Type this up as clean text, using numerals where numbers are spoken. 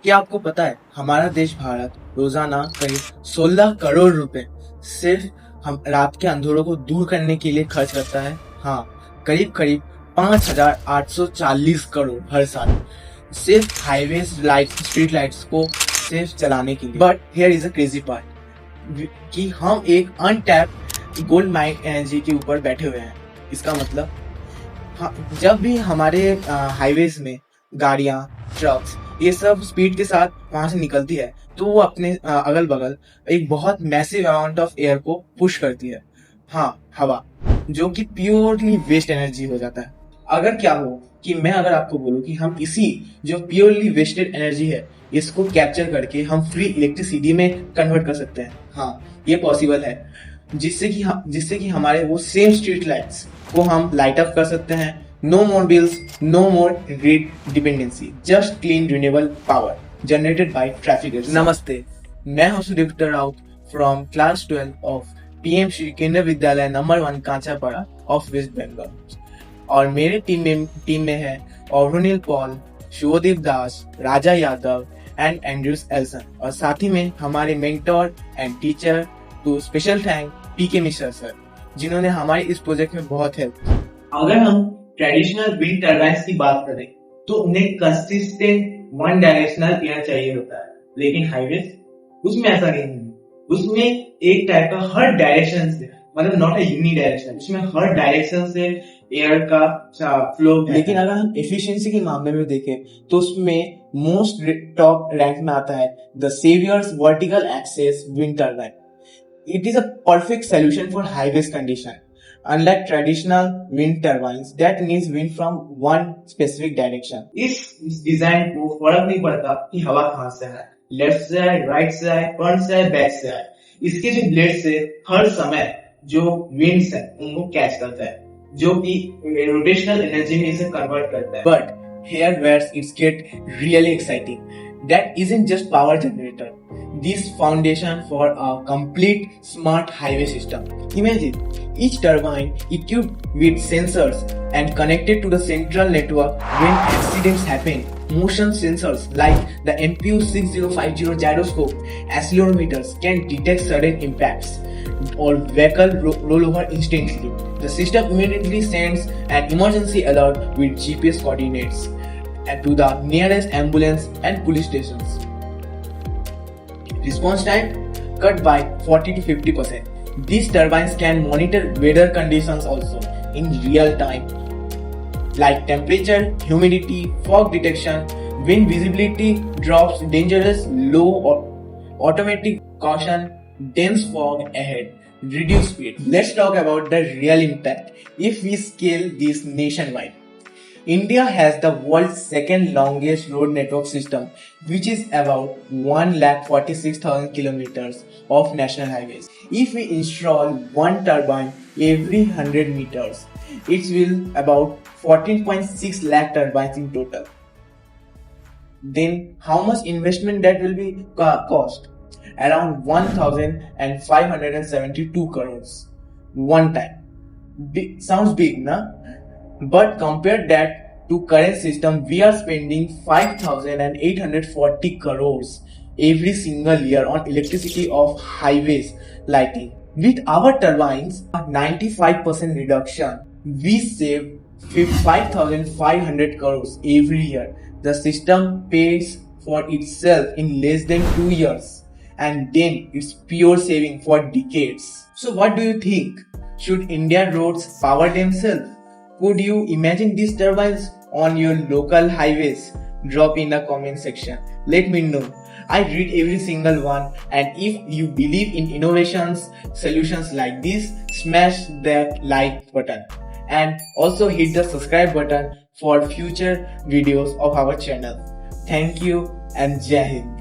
क्या आपको पता है हमारा देश भारत रोजाना करीब 16 करोड़ रुपए सिर्फ हम रात के अंधेरों को दूर करने के लिए खर्च करता है। हाँ, करीब करीब 5,840 करोड़ हर साल सिर्फ हाईवेज लाइट स्ट्रीट लाइट्स को सिर्फ चलाने के लिए। But here is a crazy part कि हम एक अनटैप्ड गोल्ड माइन एनर्जी के ऊपर बैठे हुए हैं। इसका मतलब जब भी हमारे हाईवेज में गाड़ियां, ट्रक्स ये सब स्पीड के साथ वहां से निकलती है तो वो अपने अगल बगल एक बहुत मैसिव अमाउंट ऑफ एयर को पुश करती है। हाँ, हवा, जो कि प्योरली वेस्ट एनर्जी हो जाता है। अगर क्या हो कि मैं अगर आपको बोलूं कि हम इसी जो प्योरली वेस्टेड एनर्जी है इसको कैप्चर करके हम फ्री इलेक्ट्रिसिटी में कन्वर्ट कर सकते हैं। हाँ, ये पॉसिबल है, जिससे कि हमारे वो सेम स्ट्रीट लाइट्स को हम लाइट अप कर सकते हैं। No more bills, no more grid dependency, just clean renewable power generated by traffic. नमस्ते, मैं हूं Sudipta Raut from class 12 of PM Shri Kendriya Vidyalaya number 1 Kanchrapara of West Bengal. और मेरे टीम में है Arunil Paul, Shubhadeep Das, Raja Yadav and Andrews Elson. और साथ ही में हमारे mentor and teacher to special thank PK Mishra sir, जिन्होंने हमारे इस प्रोजेक्ट में बहुत हेल्प। अगर हम ट्रेडिशनल विंड टर्बाइन्स की बात करें तो उन्हें कंसिस्टेंट वन डायरेक्शनल एयर चाहिए होता है, लेकिन हाईवेज उसमें ऐसा नहीं है। उसमें एक टाइप का हर डायरेक्शन से, मतलब नॉट ए यूनि डायरेक्शन, उसमें हर डायरेक्शन से एयर का फ्लो। लेकिन अगर हम एफिशिएंसी के मामले में देखें तो उसमें मोस्ट टॉप रैंक में आता है the saviours vertical access wind turbine. It is a perfect solution for high-rise condition. Unlike traditional wind turbines that needs wind from one specific direction. इस डिजाइन को फर्क नहीं पड़ता कि हवा कहाँ से है, लेफ्ट से है, राइट से है, फ्रंट से है, बैक से है। इसके जो ब्लेड से हर समय जो विंड्स है उनको कैच करता है, जो कि रोटेशनल एनर्जी में इसे कन्वर्ट करता है। But here where it gets really exciting. That isn't just power generator. This foundation for a complete smart highway system. Imagine each turbine equipped with sensors and connected to the central network when accidents happen. Motion sensors like the MPU 6050 gyroscope accelerometers can detect sudden impacts or vehicle rollover instantly. The system immediately sends an emergency alert with GPS coordinates to the nearest ambulance and police stations. Response time cut by 40 to 50%. These turbines can monitor weather conditions also in real time, like temperature, humidity, fog detection, wind visibility drops, dangerous low, or automatic caution, dense fog ahead, reduce speed. Let's talk about the real impact if we scale this nationwide. India has the world's second longest road network system, which is about 1,46,000 kilometers of national highways. If we install one turbine every 100 meters, it will about 14.6 lakh turbines in total. Then how much investment that will be cost? Around 1,572 crores one time. Sounds big, na? But compare that to current system, we are spending 5,840 crores every single year on electricity of highways lighting. With our turbines, 95% reduction, we save 5,500 crores every year. The system pays for itself in less than 2 years, and then it's pure saving for decades. So what do you think? Should Indian roads power themselves? Could you imagine these turbines on your local highways? Drop in the comment section. Let me know. I read every single one, and if you believe in innovations, solutions like this, smash that like button and also hit the subscribe button for future videos of our channel. Thank you and Jai Hind.